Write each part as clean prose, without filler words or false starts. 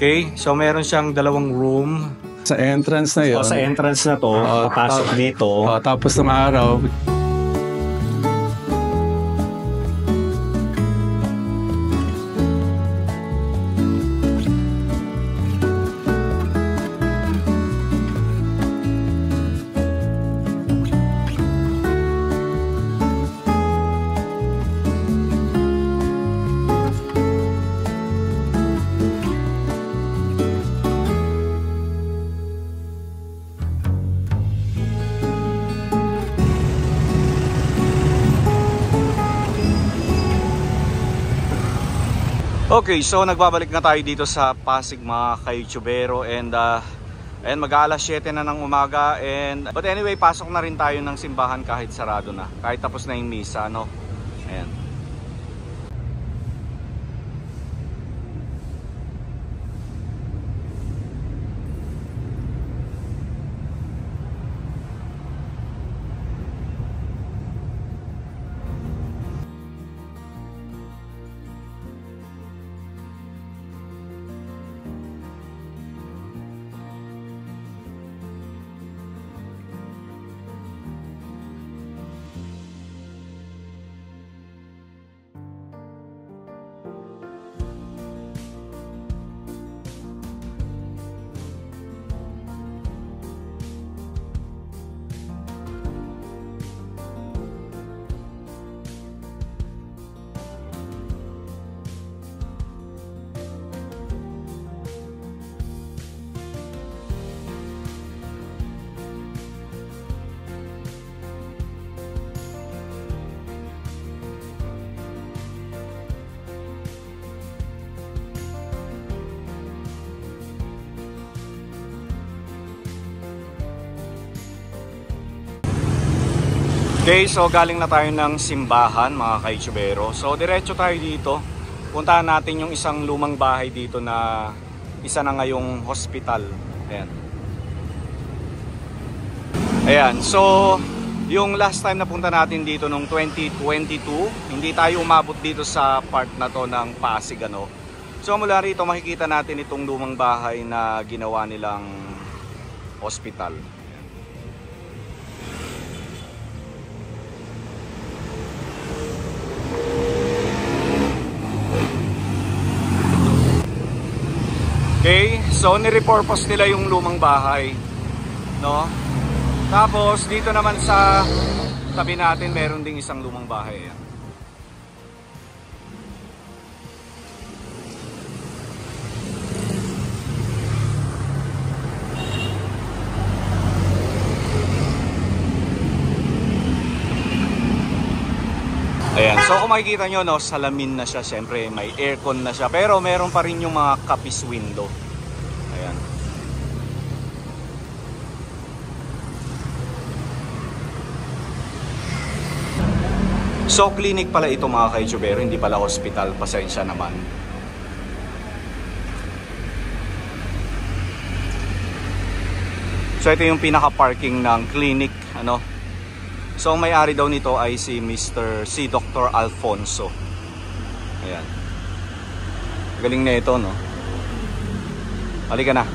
Okay, so meron siyang dalawang room. Sa entrance na yun. So, sa entrance na to, papasok dito. Tapos ng araw, Okay, so nagbabalik na tayo dito sa Pasig mga ka-YouTubero and mag-aalas 7 na ng umaga but anyway, pasok na rin tayo ng simbahan kahit sarado na, kahit tapos na yung misa, no? Ayan. Okay, so galing na tayo ng simbahan mga ka-YouTubero. So diretso tayo dito. Puntahan natin yung isang lumang bahay dito na isa na ngayong hospital. Ayan. Ayan, so yung last time na punta natin dito nung 2022, hindi tayo umabot dito sa part na to ng Pasig, ano. So mula rito makikita natin itong lumang bahay na ginawa nilang hospital. Okay, so nirepurpose nila yung lumang bahay, no? Tapos dito naman sa tabi natin meron ding isang lumang bahay. Ayan, so kung makikita nyo, no, salamin na siya, siyempre may aircon na siya, pero meron pa rin yung mga kapis window. Ayan. So clinic pala ito mga ka-YouTubero, hindi pala hospital, pasensya naman. So ito yung pinaka-parking ng clinic, ano. So ang may-ari daw nito ay si Dr. Alfonso. Ayan. Galing na ito, no? Halika na.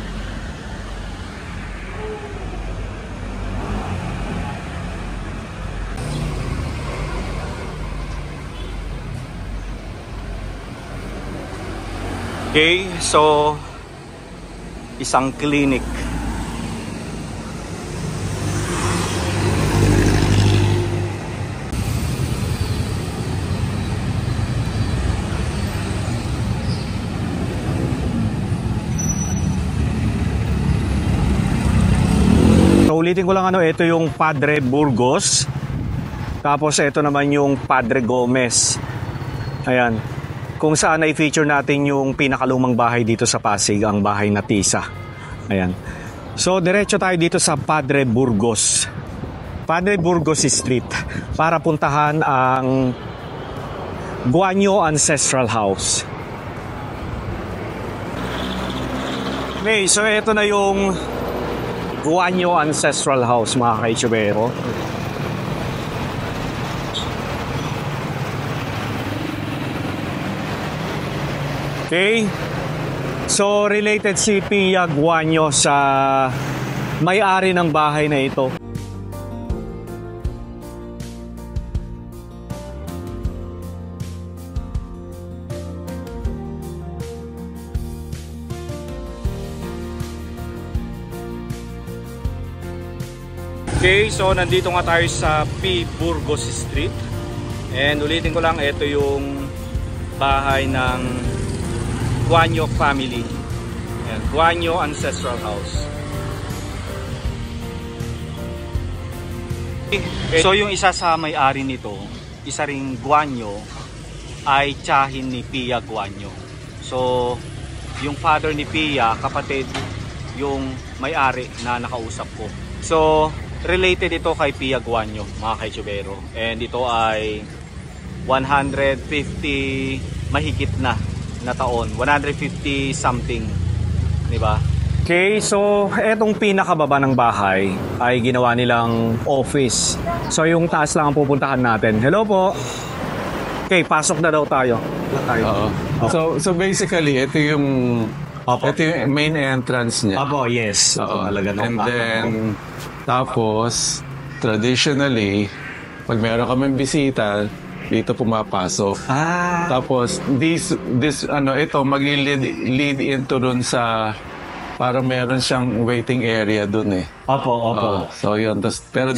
Okay, so isang clinic. Ulitin ko lang, ano, ito yung Padre Burgos. Tapos ito naman yung Padre Gomez. Ayan. Kung saan ay feature natin yung pinakalumang bahay dito sa Pasig, ang bahay na Tisa. Ayan. So diretso tayo dito sa Padre Burgos. Padre Burgos Street para puntahan ang Guanyo Ancestral House. Okay, so ito na yung Guanyo Ancestral House mga ka-YouTubero. Okay, So, related si Pia Guanyo sa may-ari ng bahay na ito. Okay, so nandito nga tayo sa P. Burgos Street. And ulitin ko lang, ito yung bahay ng Guanyo family. Ayan, Guanyo Ancestral House. Okay. So yung isa sa may-ari nito, isa ring Guanyo, ay tiyahin ni Pia Guanyo. So yung father ni Pia, kapatid yung may-ari na nakausap ko. So related ito kay Pia Guanyo, mga kaitsubero. And ito ay 150 mahigit na taon. 150 something. Diba? Okay, so etong pinakababa ng bahay ay ginawa nilang office. So yung taas lang ang pupuntahan natin. Hello po. Okay, pasok na daw tayo. Oo. So basically, ito yung main entrance niya. Apo, yes. Oo. And then tapos, traditionally, pag meron kaming bisita, dito pumapasok. Tapos, ito, mag-lead into dun sa, parang meron siyang waiting area dun eh. Opo. So, yun. Pero,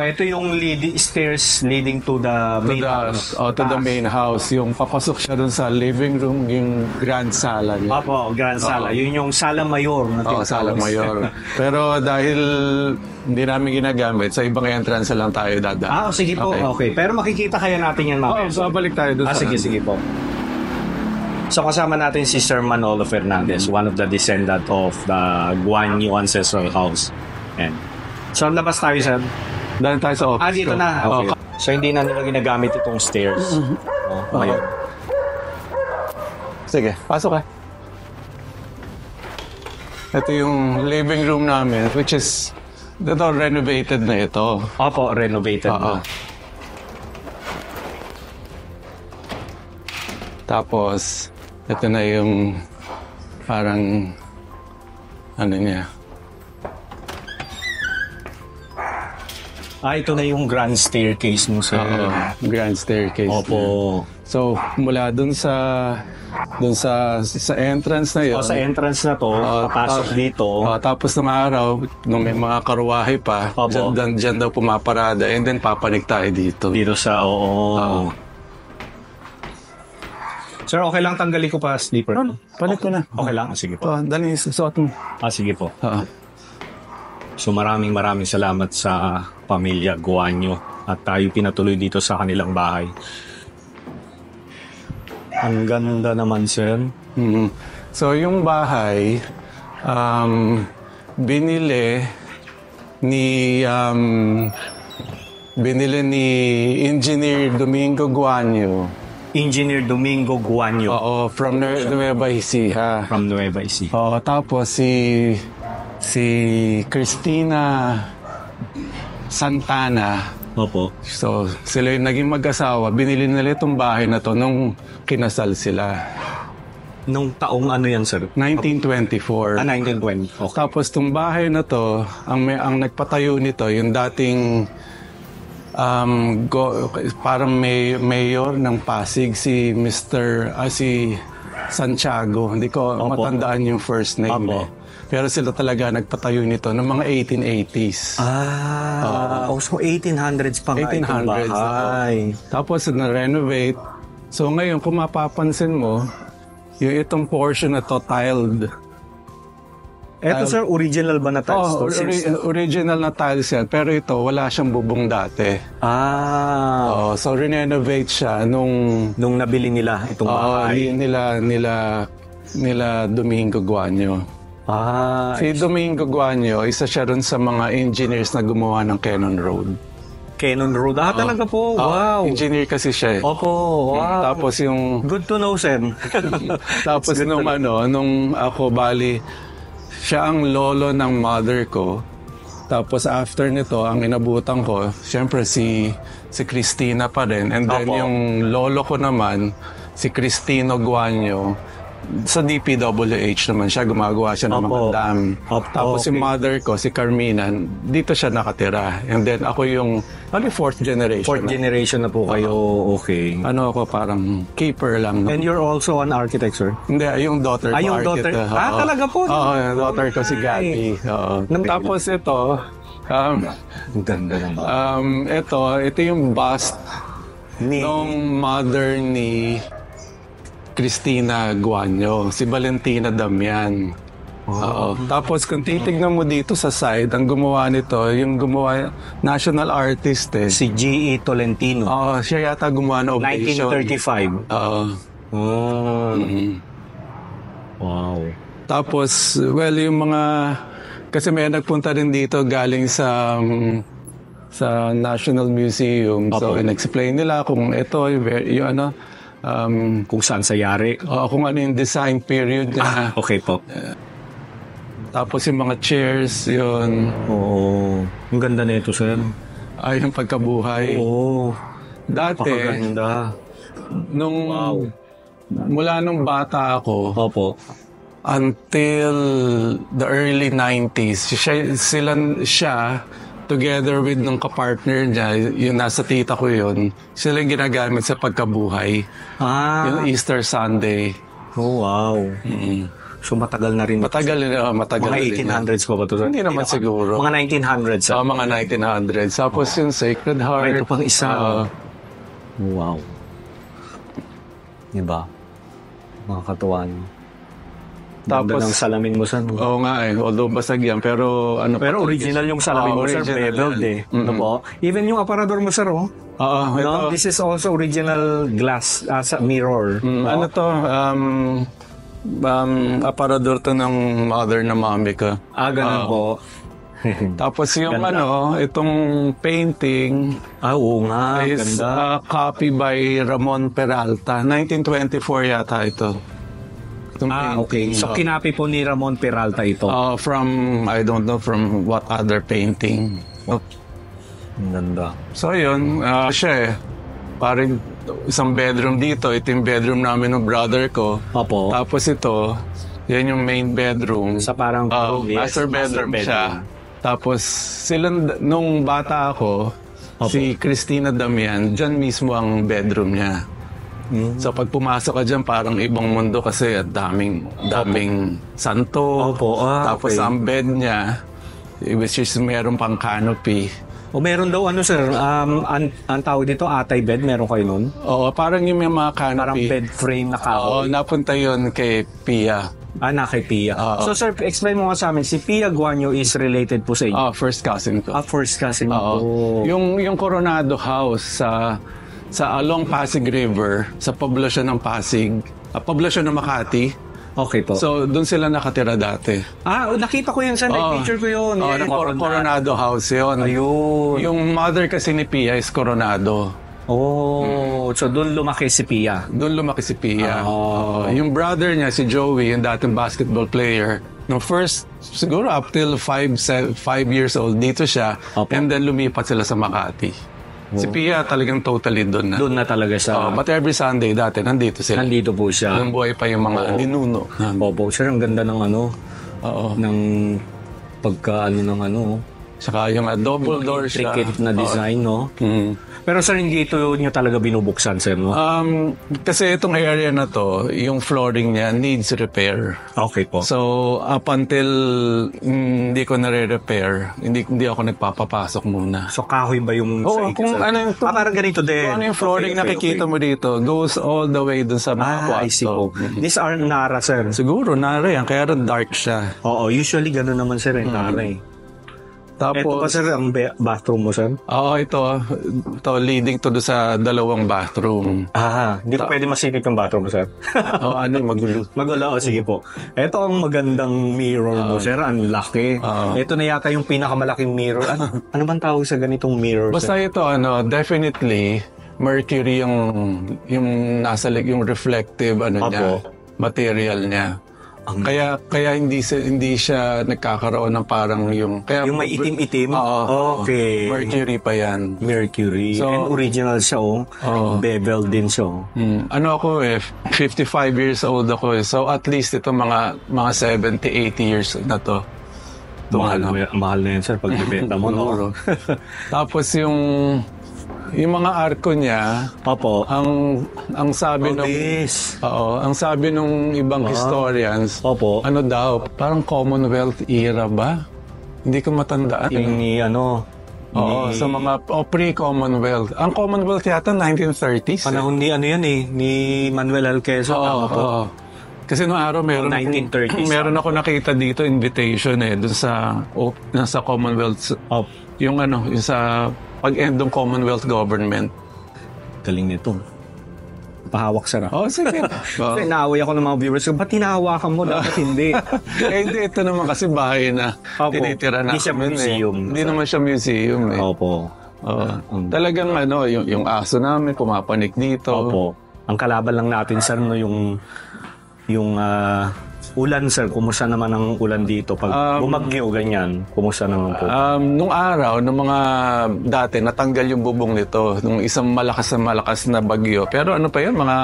ito yung stairs leading to the main house. To the main house. Yung papasok siya dun sa living room, yung grand sala niya. Opo, grand sala. Yun yung sala mayor. Sala mayor. Pero dahil hindi namin ginagamit, sa ibang entrance lang tayo dadaan. Sige po. Okay. Pero makikita kaya natin yan mamaya. So balik tayo dun sige po. So kasama natin si Sir Manolo Fernandez, one of the descendant of the Guanyo Ancestral House. And so labas tayo, sir. Dahil tayo sa office. Dito na. Okay. So hindi na nila ginagamit itong stairs. Ngayon. Sige, pasok ka. Ito yung living room namin, which is renovated na ito. Opo, renovated na. Tapos, ito na yung parang niya. Ito na yung grand staircase mo, sir. Grand staircase. Opo. So, mula dun sa entrance na yun. Sa entrance na to, papasok dito. Tapos ng araw, nung may mga karwahe pa, dyan daw pumaparada, and then papanik tayo dito. Dito sa, Sir, okay lang tanggalin ko pa sleeper? Panik ko na. Okay lang? Sige po. Dali, suot mo. Sige po. So maraming salamat sa pamilya Guanyo at tayo pinatuloy dito sa kanilang bahay. Ang ganda naman, sir. So yung bahay, binili ni Engineer Domingo Guanyo. Engineer Domingo Guanyo. From Nueva Ecija. From Nueva Ecija. Tapos si Cristina Santana. Opo. So, sila yung naging mag-asawa. Binili nila itong bahay na to nung kinasal sila. Nung taong ano yan, sir? 1924. 1920. Okay. Tapos itong bahay na to, ang nagpatayo nito, yung dating parang mayor ng Pasig, si Santiago. Hindi ko matandaan yung first name. Pero sila talaga nagpatayo nito ng mga 1880s. So 1800s pa nga itong bahay. Tapos na-renovate. So ngayon, kung mapapansin mo, yung itong portion na to tiled. Eto sir, original ba na tiles? Original na tiles yan. Pero ito, wala siyang bubong dati. So renovate siya nung nabili nila itong bahay. Nila Domingo Guanyo. Si Domingo Guanyo, isa siya rin sa mga engineers na gumawa ng Cannon Road. Cannon Road? Talaga po? Wow! Engineer kasi siya eh. Opo, wow. Tapos yung... Good to know, Sen. Tapos nung ako, bali, siya ang lolo ng mother ko. Tapos after nito, ang inabutan ko, syempre si Cristina pa rin. And then yung lolo ko naman, si Cristino Guanyo, sa DPWH naman siya, gumagawa siya ng mga Opo. dam. Opo, Tapos si okay. mother ko, si Carmina, dito siya nakatira. And then ako yung, fourth generation. Fourth generation na po kayo, okay. Ano ako, parang keeper lang. No? And you're also an architect, sir? Hindi, yung daughter ko. Yung daughter? architect. Ah, talaga po? Oo, yung daughter ko si Gabby. Oo. Tapos ito, Ang ganda naman. ito yung bust Ni... nung mother ni Cristina Guanyo, si Valentina Damian. Oo. Tapos kung titignan mo dito sa side, ang gumawa nito, yung gumawa, national artist eh. Si G.E. Tolentino. Oo, siya yata gumawa ng Ovation. 1935. Oo. Oh. Mhm. Wow. Tapos, well, yung mga... Kasi may nagpunta rin dito galing sa National Museum. So, Opo. in-explain nila kung ito, yung ano, Kung saan sa yari. kung ano yung design period niya. Okay po. Tapos yung mga chairs, yun. Oo. Ang ganda na ito, sir. Ay, yung pagkabuhay. Oo. Dati, Pakaganda. nung... Mula nung bata ako, Opo. until the early 90s, siya together with nung kapartner niya, yung nasa tita ko yun, sila yung ginagamit sa pagkabuhay. Yung Easter Sunday. Oh, wow. So matagal na rin. Matagal na. Mga 1800s pa ba ito? Hindi naman siguro. Mga 1900s. Mga 1900s. Tapos yung Sacred Heart. Ito pang isa. Wow. Diba? Mga katuwan. Tapos, ng salamin mo, sir. Oo nga eh. Although basag yan. Pero ano Pero original yung salamin mo, sir. original Beveled yan. eh. Ano po? Even yung aparador mo, sir, oh. Oo. No? Ito. This is also original glass mirror. Ano to? Aparador to ng mother na mami ko. Ganun po. Tapos yung itong painting Oo nga. is Ganda. copy by Ramon Peralta. 1924 yata ito. Itong Okay. So, kinapi po ni Ramon Peralta ito. From, I don't know, from what other painting. Ang ganda. So yun, siya eh. Parang isang bedroom dito. Ito yung bedroom namin ng brother ko. Opo. Tapos ito, yan yung main bedroom. Sa parang master bedroom siya. Tapos nung bata ako, si Cristina Damian, dyan mismo ang bedroom niya. So pag pumasok ka dyan, parang ibang mundo kasi at daming santo. Opo. Tapos Okay. ang bed niya, which is meron pang canopy. O meron daw sir, ang tawag dito, atay bed, meron kayo nun? Oo, parang yung may mga canopy. Parang bed frame na Oo, kahoy. napunta yun kay Pia. Na kay Pia. Oo. So sir, explain mo nga sa amin, si Pia Guanyo is related po sa inyo? First cousin ko. First cousin Oo. po. Yung Coronado House sa along Pasig River, sa poblasyon ng Pasig, poblasyon ng Makati. Okay po. So, doon sila nakatira dati. Nakita ko yan sir, picture ko yun. Oo, Coronado House yun. Ayun. Yung mother kasi ni Pia is Coronado. So doon lumaki si Pia. Doon lumaki si Pia. Yung brother niya, si Joey, yung dating basketball player, no first, siguro up till 5 years old, dito siya. Opo. And then lumipat sila sa Makati. Si Pia talagang totally doon na. Doon na talaga siya. But every Sunday dati, nandito sila. Nandito po siya. Nung buhay pa yung mga ninuno. Opo, sir, ang ganda ng ng pagka Saka yung double door siya. intricate na design, no? Mhm. Pero sir, hindi ito nyo talaga binubuksan, sir, no? Kasi itong area na to, yung flooring niya needs repair. Okay po. So, up until hindi ko nare-repair, hindi ako nagpapapasok muna. So, kahoy ba yung... Oo, kung ano yung... parang ganito din. Kung ano yung flooring nakikita mo dito, goes all the way dun sa mga I see po. These are Nara, sir. Siguro, nara yan. Kaya rin dark siya. Oo, usually gano'n naman, sir, Nara eh. Tapos, Ito pa, sir, ang bathroom mo, sir? Oo, ito leading to do sa dalawang bathroom. Hindi ko pwede masikip yung bathroom mo, sir. Magulo. Magulo, sige po. Ito ang magandang mirror mo, sir. Ang laki. Ito na yata yung pinakamalaking mirror. Ano bang tawag sa ganitong mirror, Basta sir? ito, definitely, mercury yung nasa yung reflective, niya, material niya. Kaya hindi siya nagkakaroon ng parang yung Yung may itim-itim? Oo. Okay. Mercury pa yan. Mercury. So, and original siya, bevel din siya, Ano ako 55 years old ako So at least ito mga 70, 80 years na to. Mahal na yan, sir, pag ibenta mo, no? Tapos yung mga arko niya, Opo. ang sabi ang sabi nung ibang historians, Opo. ano daw, parang Commonwealth era ba? Hindi ko matandaan. Sa mga pre-Commonwealth. Ang Commonwealth yata 1930s. Panahon ni ni Manuel L. Quezon. Kasi noong araw meron ako nakita dito invitation dun sa Commonwealth. Yung sa pag-end ng Commonwealth government. Galing nito. Pahawak, sir. Sige. Kasi naaway ako ng mga viewers. Ba't hinahawakan mo? Dapat hindi. Hindi, ito naman kasi bahay na tinitira na. Hindi siya museum. Hindi naman siya museum Opo. Talagang yung aso namin pumapanik dito. Opo. Ang kalaban lang natin, sir, yung ulan, sir. Kumusta naman ang ulan dito? Pag bumagyo, ganyan, kumusta naman po? Nung araw, nung mga dati, natanggal yung bubong nito. Nung isang malakas na bagyo. Pero ano pa yun? Mga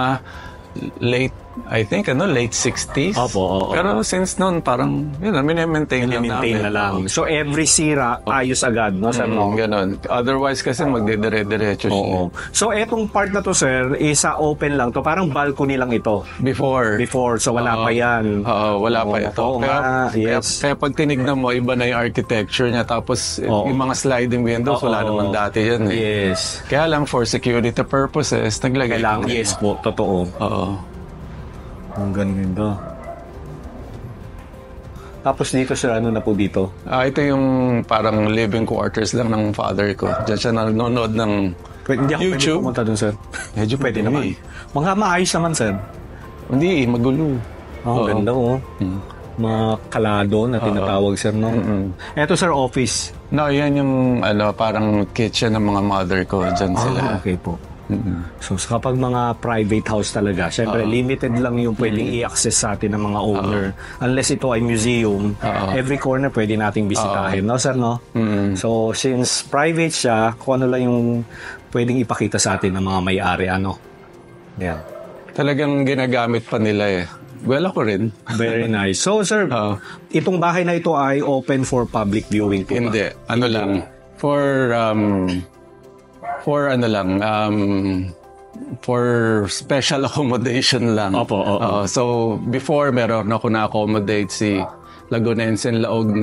late 60s. Opo. Pero since noon, parang, mini-maintain lang namin. So, every sira, ayos agad, no, sir? Ganon. Otherwise, kasi magdidire-diretso siya. So, etong part na to, sir, isa open lang to. Parang balcony lang ito. Before. So, wala pa yan. Wala pa ito. Kaya pag tinignan mo, iba na yung architecture niya. Tapos, yung mga sliding windows, wala naman dati yan. Yes. Kaya lang, for security purposes, naglagay lang. Yes po, totoo. Ang ganda. Tapos dito, sir, ano na po dito? Ito yung parang living quarters lang ng father ko. Diyan siya nanonood ng Hindi ako YouTube. Pwede pumunta dun, sir. Medyo Pwede naman. Mga maayos naman, sir. Hindi, magulo. Ganda, mga kalado na tinatawag, sir, no? Ito, sir, office. No, yan yung parang kitchen ng mga mother ko. Diyan sila. Okay po. So kapag mga private house talaga, syempre limited lang yung pwedeng i-access sa atin ng mga owner. Unless ito ay museum, every corner pwede nating bisitahin, no, sir, no? So since private siya, kung ano lang yung pwedeng ipakita sa atin ng mga may-ari, Yan. Talagang ginagamit pa nila Well, ako rin. Very nice. So, sir, itong bahay na ito ay open for public viewing po ba? Hindi. Lang. For special accommodation lang. Opo. So, before, meron ako na-accommodate si Lagunensen Laog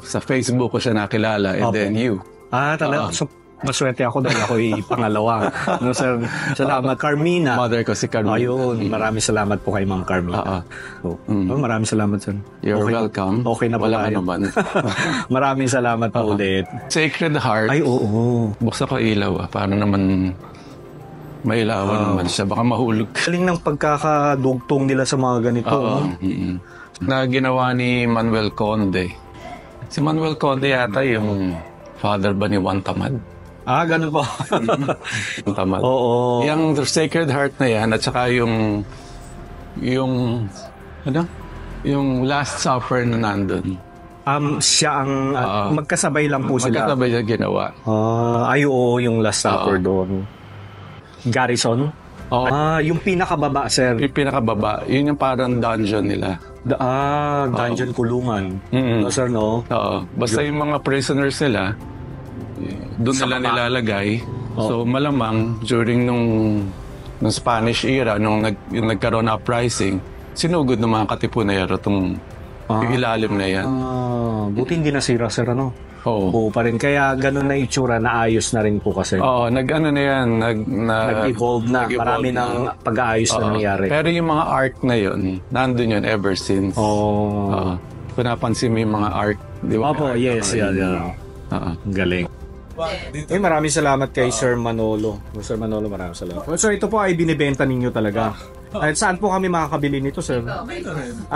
sa Facebook ko siya nakilala, and then you. Talaga. So, maswerte ako dahil ako'y pangalawa. No, sir, salamat. Carmina. Mother ko si Carmina. Ayun, maraming salamat po kay Ma'am Carmina. Maraming salamat, sir. You're welcome. Okay na po Wala tayo. naman. Maraming salamat po ulit. Sacred Heart. Ay, oo. Buksan ko ilaw. Para naman mailawan naman siya. Baka mahulog. Galing ng pagkakadugtong nila sa mga ganito. Na ginawa ni Manuel Conde. Si Manuel Conde yata yung father ba ni Juan Tamad? Ganun po. Tamad. Oo. Yung Sacred Heart na yan, at saka yung Last Supper na nandun. Siya ang magkasabay lang po sila. Magkasabay siya ginawa. Yung Last Supper doon. Garrison? Yung pinakababa, sir. Yung pinakababa. Yun yung parang dungeon nila. Dungeon kulungan. No, sir, no? Basta yung mga prisoners nila, doon nila nilalagay. So malamang during nung Spanish era, nung nagkaroon na uprising, sinugod ng mga katipunero yung ilalim na yan. Buti hindi nasira, sir, ano? Oo. Pa rin. Kaya ganun na itsura, naayos na rin po kasi. Nag-evolve na. Marami ng pag-aayos na nangyari. Pero yung mga art na yun, nandun yun ever since. Kung napansin mo yung mga art, di ba? Opo, yes. Galing. Maraming salamat kay Sir Manolo. Sir Manolo, maraming salamat. So ito po ay binibenta ninyo talaga. At saan po kami makakabili nito, sir?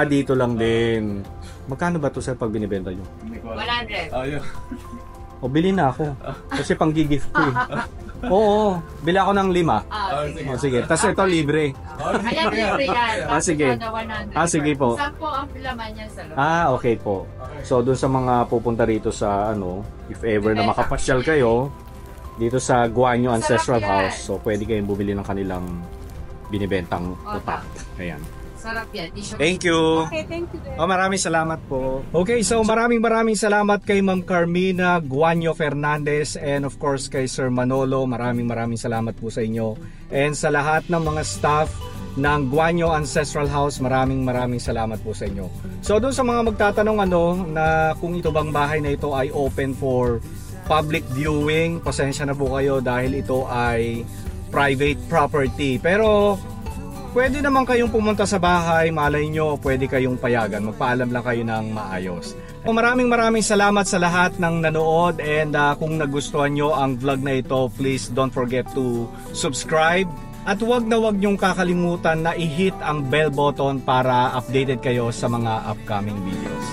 Dito lang din. Magkano ba to, sir, pag binibenta nyo? 100. O, bili na ako. Kasi pang-gift ko eh. Oo, bili ako ng 5. O, sige. Tapos ito libre. Ayan, libre yan. Sige. Sige po. 10 ang laman yan sa loob. Okay po. So, dun sa mga pupunta rito sa if ever na makapasyal kayo, dito sa Guanyo Ancestral House, so pwede kayong bumili ng kanilang binibentang utak. Ayan. Sarap yan. Thank you. Okay, thank you. Maraming salamat po. Okay, so maraming salamat kay Ma'am Carmina Guanyo Fernandez and of course kay Sir Manolo. Maraming salamat po sa inyo. And sa lahat ng mga staff ng Guanyo Ancestral House, maraming salamat po sa inyo. So doon sa mga magtatanong na kung ito bang bahay na ito ay open for public viewing, pasensya na po kayo dahil ito ay private property. Pero pwede naman kayong pumunta sa bahay, malay nyo, pwede kayong payagan. Magpaalam lang kayo ng maayos. Maraming salamat sa lahat ng nanood and kung nagustuhan nyo ang vlog na ito, please don't forget to subscribe. At wag nyong kakalimutan na i-hit ang bell button para updated kayo sa mga upcoming videos.